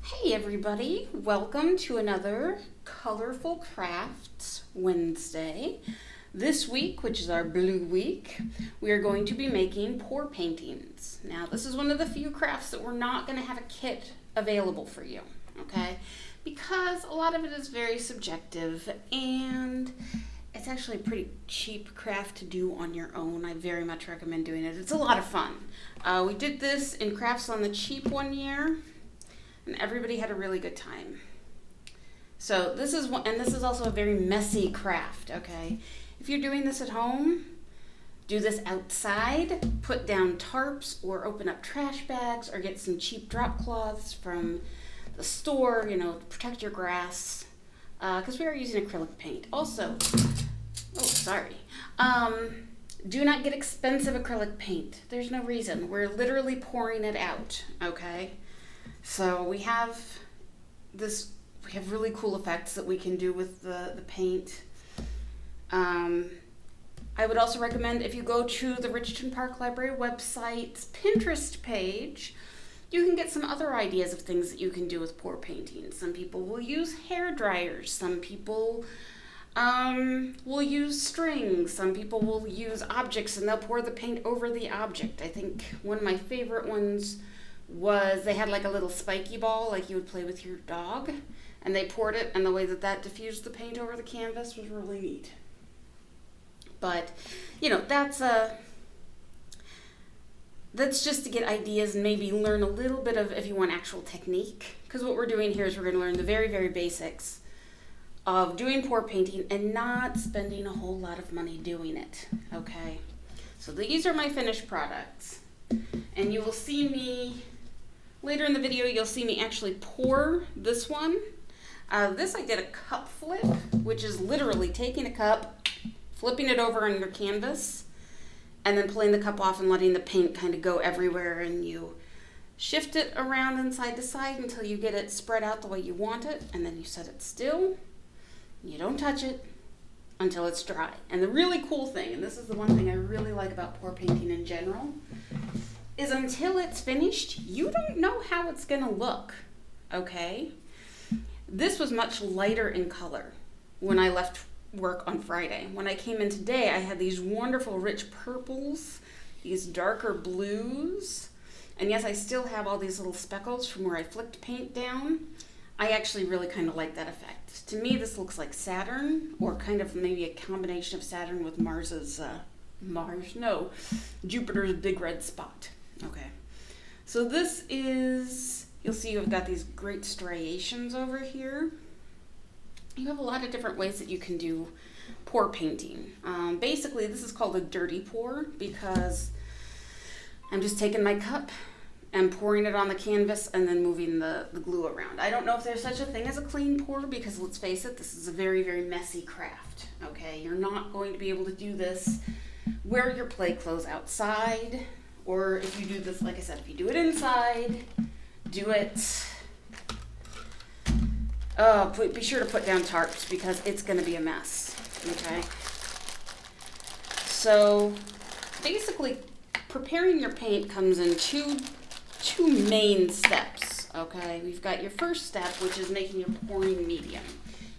Hey everybody, welcome to another Colorful Crafts Wednesday. This week, which is our blue week, we are going to be making pour paintings. Now this is one of the few crafts that we're not going to have a kit available for you, okay? Because a lot of it is very subjective and it's actually a pretty cheap craft to do on your own. I very much recommend doing it. It's a lot of fun. We did this in Crafts on the Cheap one year, and everybody had a really good time. So this is one, and this is also a very messy craft, okay? If you're doing this at home, do this outside, put down tarps or open up trash bags or get some cheap drop cloths from the store, to protect your grass, because we are using acrylic paint. Also, do not get expensive acrylic paint. There's no reason. We're literally pouring it out, okay? So we have really cool effects that we can do with the paint. I would also recommend, if you go to the Richton Park Library website's Pinterest page, you can get some other ideas of things that you can do with pour painting. Some people will use hair dryers. Some people will use strings. Some people will use objects and they'll pour the paint over the object. I think one of my favorite ones was they had like a little spiky ball like you would play with your dog, and they poured it, and the way that diffused the paint over the canvas was really neat. But that's just to get ideas and maybe learn a little bit of, if you want, actual technique, because what we're doing here is we're going to learn the very, very basics of doing pour painting and not spending a whole lot of money doing it, okay? So these are my finished products, and you will see me later in the video. You'll see me actually pour this one. This I did a cup flip, which is literally taking a cup, flipping it over on your canvas, and then pulling the cup off and letting the paint kind of go everywhere, and you shift it around and side to side until you get it spread out the way you want it, and then you set it still. You don't touch it until it's dry. And the really cool thing, and this is the one thing I really like about pour painting in general, is until it's finished, you don't know how it's gonna look, okay? This was much lighter in color when I left work on Friday. When I came in today, I had these wonderful rich purples, these darker blues, and yes, I still have all these little speckles from where I flicked paint down. I actually really kind of like that effect. To me, this looks like Saturn, or kind of maybe a combination of Saturn with Jupiter's big red spot. Okay, so this is, you'll see you've got these great striations over here. You have a lot of different ways that you can do pour painting. Basically, this is called a dirty pour because I'm just taking my cup and pouring it on the canvas and then moving the glue around. I don't know if there's such a thing as a clean pour, because let's face it, this is a very, very messy craft, okay? You're not going to be able to do this, wear your play clothes outside, or if you do this, like I said, if you do it inside, do it, be sure to put down tarps because it's gonna be a mess, okay? So basically, preparing your paint comes in two main steps, okay? We've got your first step, which is making your pouring medium.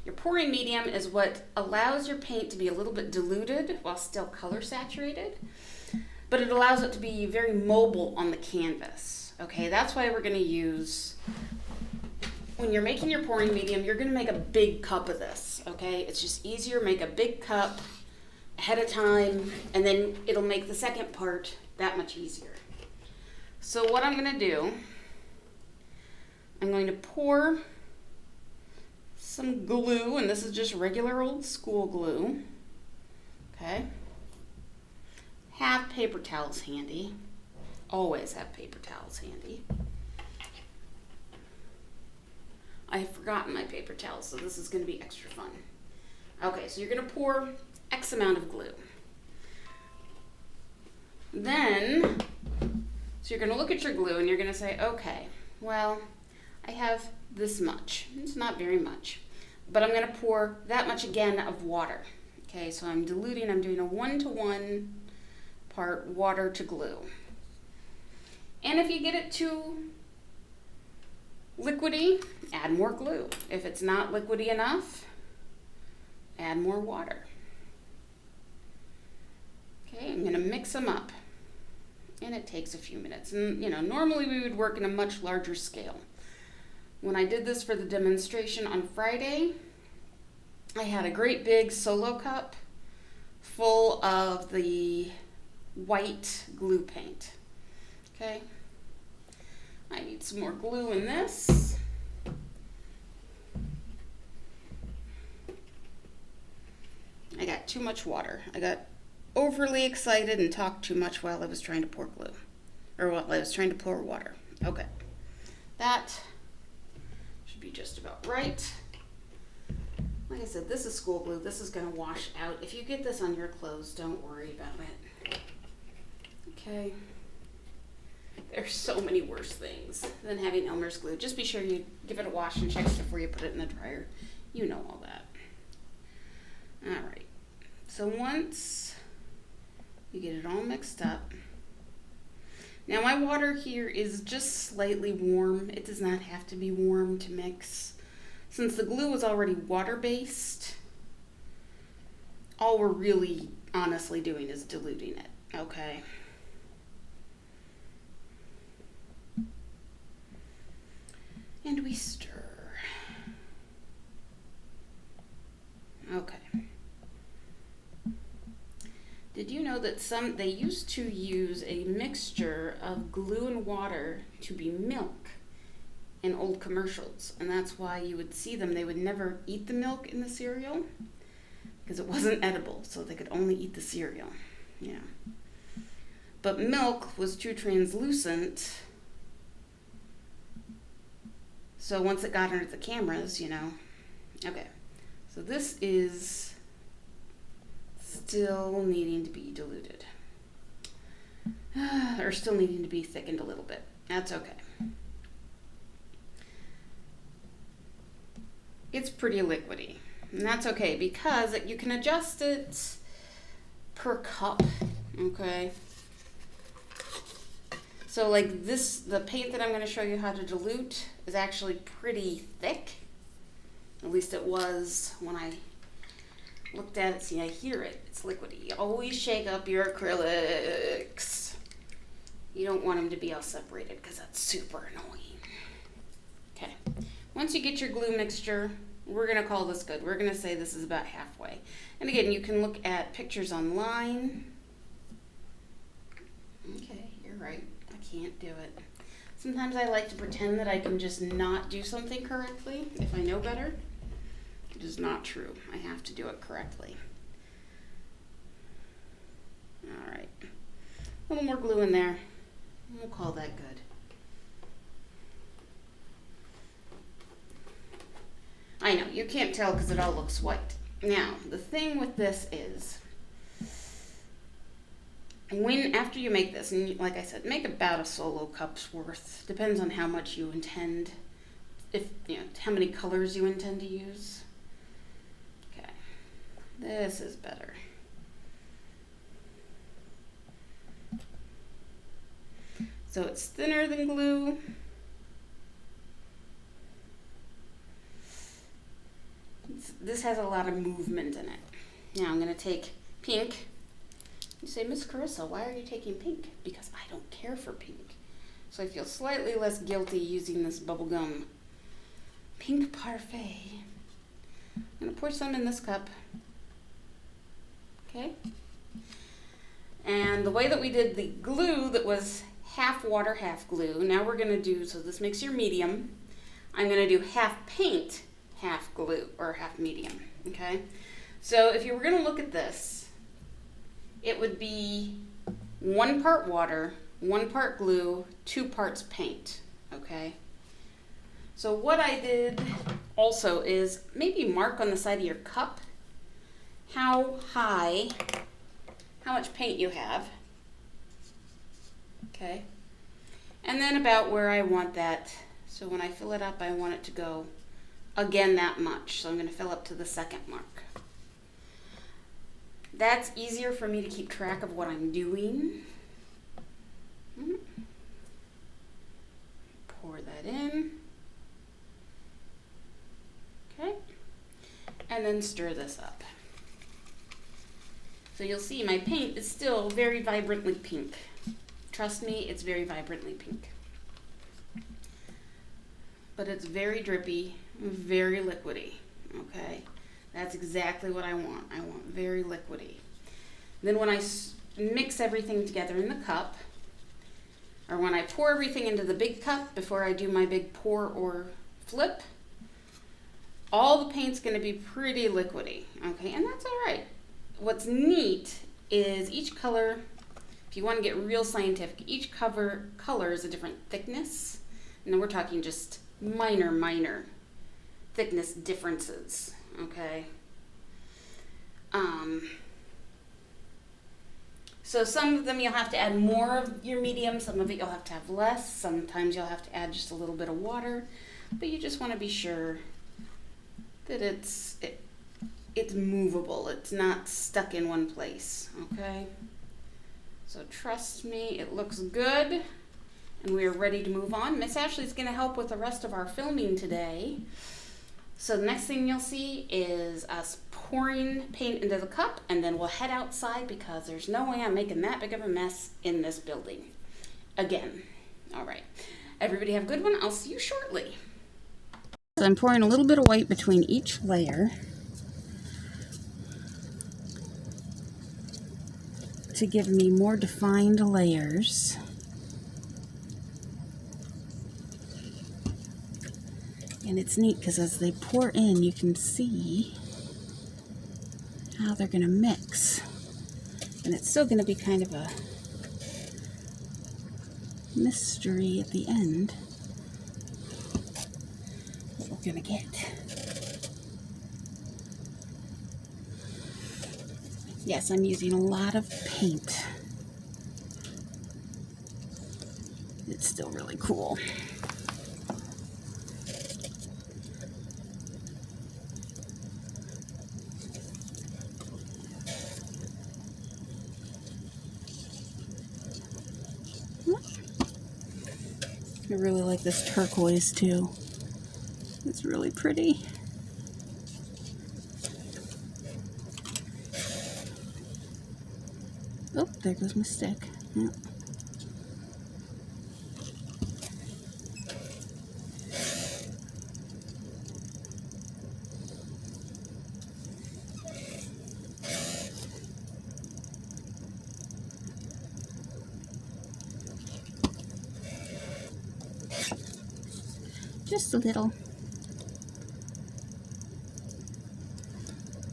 Your pouring medium is what allows your paint to be a little bit diluted while still color saturated, but it allows it to be very mobile on the canvas, okay? That's why we're gonna use, when you're making your pouring medium, you're gonna make a big cup of this, okay? It's just easier, make a big cup ahead of time, and then it'll make the second part that much easier. So what I'm gonna do, I'm going to pour some glue, and this is just regular old school glue, okay? Have paper towels handy. Always have paper towels handy. I have forgotten my paper towels, so this is going to be extra fun. Okay, so you're going to pour X amount of glue. Then, so you're going to look at your glue and you're going to say, okay, well, I have this much. It's not very much, but I'm going to pour that much again of water. Okay, so I'm diluting, I'm doing a 1-to-1 part water to glue. And if you get it too liquidy, add more glue. If it's not liquidy enough, add more water. Okay, I'm gonna mix them up. And it takes a few minutes. And normally we would work in a much larger scale. When I did this for the demonstration on Friday, I had a great big solo cup full of the white glue paint. Okay, I need some more glue in this. I got too much water. I got overly excited and talked too much while I was trying to pour glue, or while I was trying to pour water. Okay, that should be just about right. Like I said, this is school glue. This is going to wash out. If you get this on your clothes, don't worry about it. Okay. There's so many worse things than having Elmer's glue. Just be sure you give it a wash and check it before you put it in the dryer. You know all that. All right. So once you get it all mixed up. Now my water here is just slightly warm. It does not have to be warm to mix. Since the glue was already water-based, all we're really honestly doing is diluting it, okay? And we stir. Okay. Did you know that they used to use a mixture of glue and water to be milk in old commercials? And that's why you would see them. They would never eat the milk in the cereal because it wasn't edible, so they could only eat the cereal. Yeah. But milk was too translucent, so once it got under the cameras, Okay, so this is still needing to be diluted. Or still needing to be thickened a little bit. That's okay. It's pretty liquidy. And that's okay because you can adjust it per cup. Okay. So like this, the paint that I'm going to show you how to dilute is actually pretty thick. At least it was when I looked at it. See, I hear it. It's liquidy. You always shake up your acrylics. You don't want them to be all separated because that's super annoying. Okay. Once you get your glue mixture, we're going to call this good. We're going to say this is about halfway. And again, you can look at pictures online. Okay, you're right. I can't do it. Sometimes I like to pretend that I can just not do something correctly if I know better. It is not true. I have to do it correctly. All right. A little more glue in there. We'll call that good. I know, you can't tell because it all looks white. Now, the thing with this is, after you make this, and like I said, make about a solo cup's worth. Depends on how much you intend, how many colors you intend to use. Okay, this is better. So it's thinner than glue. This has a lot of movement in it. Now I'm going to take pink. You say, Miss Karissa, why are you taking pink? Because I don't care for pink. So I feel slightly less guilty using this bubblegum pink parfait. I'm going to pour some in this cup. Okay? And the way that we did the glue that was half water, half glue, now we're going to do, so this makes your medium. I'm going to do half paint, half glue, or half medium, okay? So if you were going to look at this, it would be 1 part water, 1 part glue, 2 parts paint, okay? So what I did also is maybe mark on the side of your cup how much paint you have, okay? And then about where I want that. So when I fill it up, I want it to go again that much. So I'm going to fill up to the second mark. That's easier for me to keep track of what I'm doing. Pour that in. then stir this up. So you'll see my paint is still very vibrantly pink. Trust me, it's very vibrantly pink. But it's very drippy, very liquidy, okay? That's exactly what I want. I want very liquidy. Then when I mix everything together in the cup, or when I pour everything into the big cup before I do my big pour or flip, all the paint's gonna be pretty liquidy, okay? And that's all right. What's neat is each color, if you wanna get real scientific, each color is a different thickness. And then we're talking just minor thickness differences, okay? So some of them you'll have to add more of your medium, some of it you'll have to have less, sometimes you'll have to add just a little bit of water, but you just want to be sure that it's movable, it's not stuck in one place, okay? So trust me, it looks good, and we are ready to move on. Miss Ashley's going to help with the rest of our filming today. So the next thing you'll see is us pouring paint into the cup, and then we'll head outside because there's no way I'm making that big of a mess in this building again. All right, everybody have a good one. I'll see you shortly. So I'm pouring a little bit of white between each layer to give me more defined layers. And it's neat because as they pour in, you can see how they're going to mix. And it's still going to be kind of a mystery at the end what we're going to get. Yes, I'm using a lot of paint. It's still really cool. I really like this turquoise too. It's really pretty. Oh, there goes my stick. Yep. Just a little.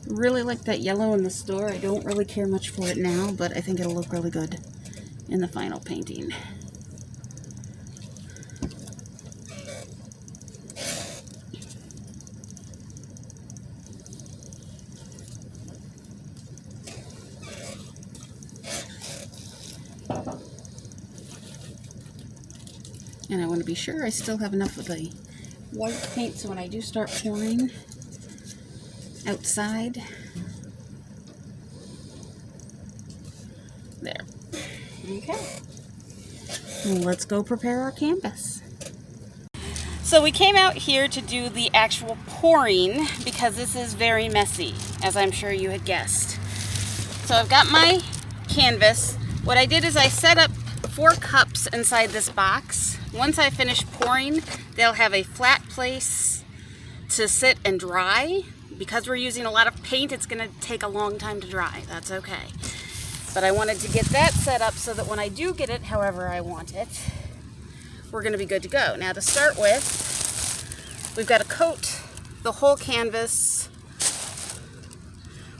Really like that yellow in the store. I don't really care much for it now, but I think it'll look really good in the final painting. And I want to be sure I still have enough of the white paint so when I do start pouring outside, there. Okay. Let's go prepare our canvas. So we came out here to do the actual pouring because this is very messy, as I'm sure you had guessed. So I've got my canvas. What I did is I set up 4 cups inside this box. Once I finish pouring, they'll have a flat place to sit and dry. Because we're using a lot of paint, it's going to take a long time to dry. That's okay. But I wanted to get that set up so that when I do get it however I want it, we're going to be good to go. Now to start with, we've got to coat the whole canvas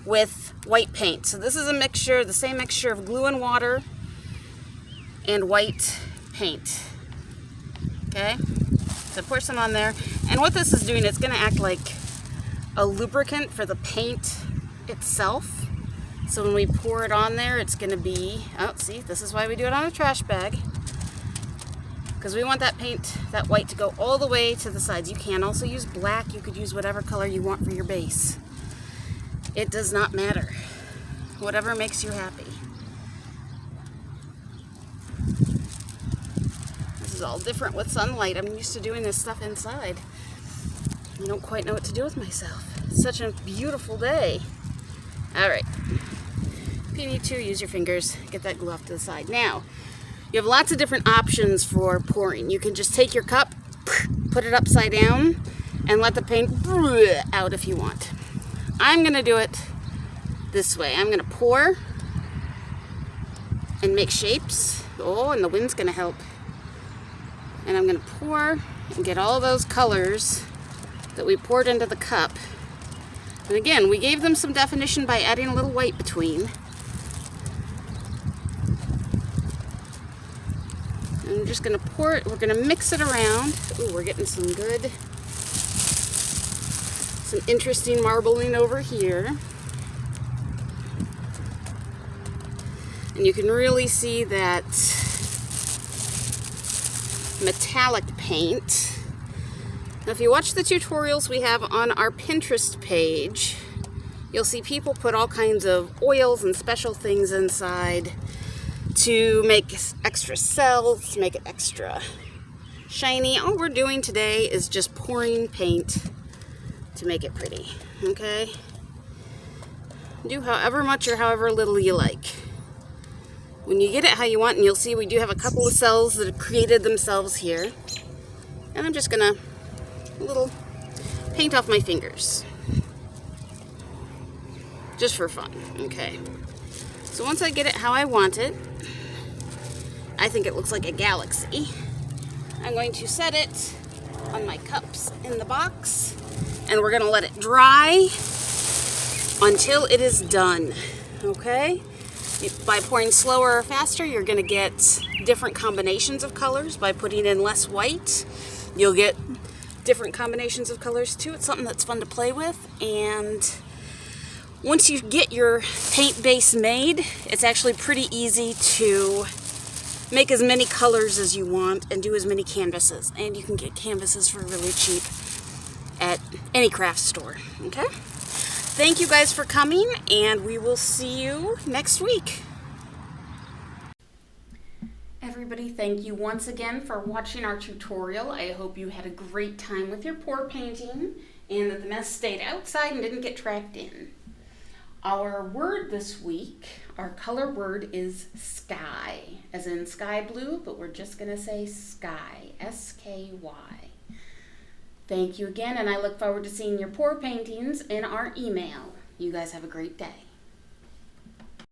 with white paint. So this is a mixture, the same mixture of glue and water and white paint. Okay, so pour some on there. And what this is doing, it's going to act like a lubricant for the paint itself. So when we pour it on there, it's going to be, oh, see, this is why we do it on a trash bag. Because we want that paint, that white, to go all the way to the sides. You can also use black. You could use whatever color you want for your base. It does not matter. Whatever makes you happy. All different with sunlight. I'm used to doing this stuff inside. I don't quite know what to do with myself. such a beautiful day. All right. If you need to, use your fingers. Get that glue off to the side. Now, you have lots of different options for pouring. You can just take your cup, put it upside down, and let the paint out if you want. I'm going to do it this way. I'm going to pour and make shapes. Oh, and the wind's going to help. And I'm going to pour and get all those colors that we poured into the cup. And again, we gave them some definition by adding a little white between. And I'm just going to pour it. We're going to mix it around. Ooh, we're getting some interesting marbling over here. And you can really see that metallic paint. Now, if you watch the tutorials we have on our Pinterest page, you'll see people put all kinds of oils and special things inside to make extra cells, to make it extra shiny. All we're doing today is just pouring paint to make it pretty, okay? Do however much or however little you like. When you get it how you want, and you'll see we do have a couple of cells that have created themselves here. And I'm just gonna little paint off my fingers. Just for fun, okay? So once I get it how I want it, I think it looks like a galaxy. I'm going to set it on my cups in the box, and we're gonna let it dry until it is done, okay? By pouring slower or faster, you're gonna get different combinations of colors. By putting in less white, you'll get different combinations of colors too. It's something that's fun to play with, and once you get your paint base made, it's actually pretty easy to make as many colors as you want and do as many canvases. And you can get canvases for really cheap at any craft store, okay? Thank you guys for coming, and we will see you next week. Everybody, thank you once again for watching our tutorial. I hope you had a great time with your pour painting and that the mess stayed outside and didn't get tracked in. Our word this week, our color word is sky, as in sky blue, but we're just going to say sky, S-K-Y. Thank you again, and I look forward to seeing your pour paintings in our email. You guys have a great day.